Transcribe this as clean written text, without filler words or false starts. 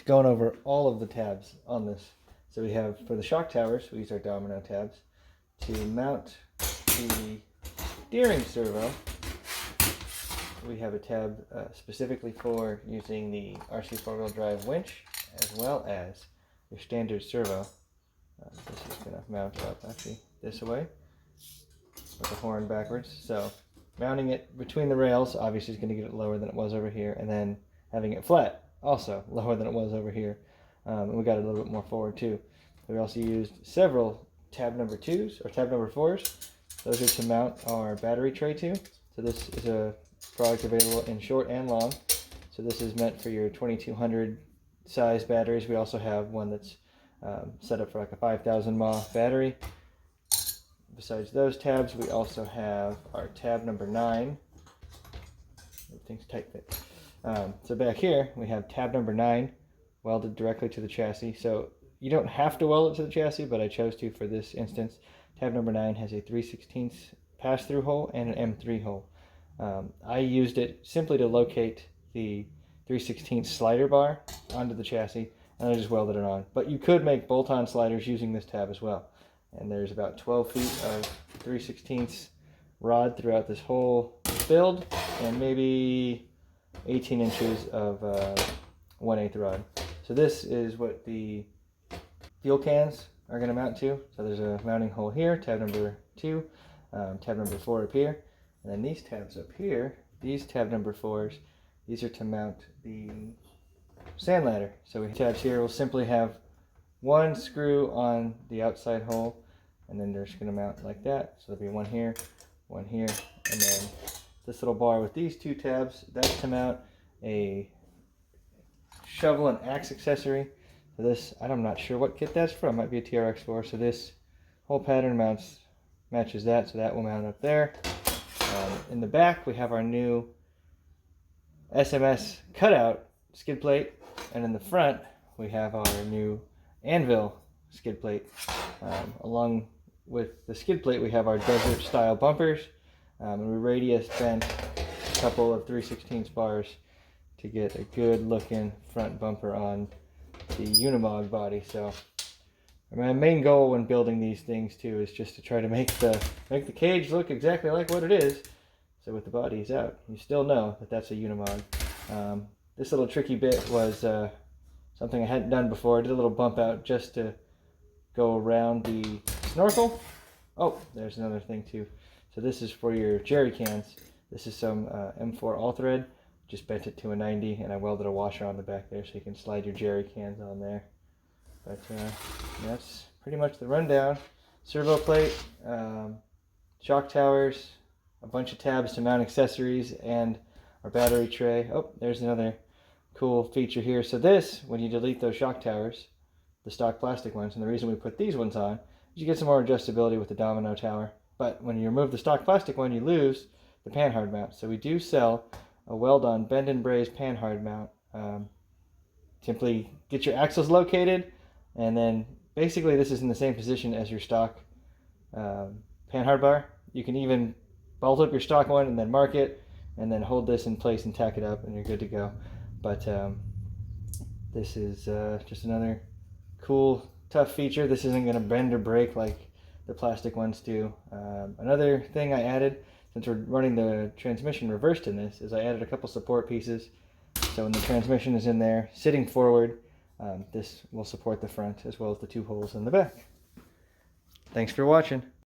going over all of the tabs on this. So we have, for the shock towers, we use our domino tabs. To mount the steering servo, we have a tab specifically for using the RC four-wheel drive winch, as well as your standard servo. This is going to mount up actually this way with the horn backwards. So mounting it between the rails obviously is going to get it lower than it was over here, and then having it flat also lower than it was over here. And we got it a little bit more forward too. We also used several tab number 2s or tab number 4s. Those are to mount our battery tray to. So this is a product available in short and long. So this is meant for your 2200 size batteries. We also have one that's set up for like a 5000 mAh battery. Besides those tabs, we also have our tab number 9. Everything's tight fit. So back here we have tab number 9 welded directly to the chassis. So you don't have to weld it to the chassis, but I chose to for this instance. Tab number 9 has a 3/16 pass-through hole and an M3 hole. I used it simply to locate the 3/16 slider bar onto the chassis, and I just welded it on. But you could make bolt-on sliders using this tab as well. And there's about 12 feet of 3/16 rod throughout this whole build, and maybe 18 inches of 1/8 rod. So this is what the fuel cans are going to mount to. So there's a mounting hole here, tab number 2, tab number 4 up here, and then these tabs up here, these tab number 4s, these are to mount the sand ladder. So we tabs here will simply have one screw on the outside hole, and then they're just going to mount like that. So there'll be one here, and then this little bar with these 2 tabs, that's to mount a shovel and axe accessory. So this, I'm not sure what kit that's from, might be a TRX4. So this whole pattern matches that, so that will mount up there. In the back we have our new SMS cutout skid plate, and in the front we have our new anvil skid plate. Along with the skid plate we have our desert style bumpers, and we radius bent a couple of 3/16 bars to get a good looking front bumper on the Unimog body. So my main goal when building these things too is just to try to make the cage look exactly like what it is. So with the bodies out, you still know that that's a Unimog. This little tricky bit was something I hadn't done before. I did a little bump out just to go around the snorkel. Oh, there's another thing too. So this is for your jerry cans. This is some M4 all thread. Just bent it to a 90, and I welded a washer on the back there so you can slide your jerry cans on there. But that's pretty much the rundown. Servo plate, shock towers, a bunch of tabs to mount accessories, and our battery tray. Oh, there's another cool feature here. So this, when you delete those shock towers, the stock plastic ones, and the reason we put these ones on is you get some more adjustability with the domino tower. But when you remove the stock plastic one, you lose the panhard mount. So we do sell a weld-on bend and braze panhard mount. Simply get your axles located, and then basically this is in the same position as your stock panhard bar. You can even bolt up your stock one and then mark it, and then hold this in place and tack it up, and you're good to go. But this is just another cool, tough feature. This isn't going to bend or break like the plastic ones do. Another thing I added, since we're running the transmission reversed in this, is I added a couple support pieces. So when the transmission is in there, sitting forward, this will support the front as well as the 2 holes in the back. Thanks for watching.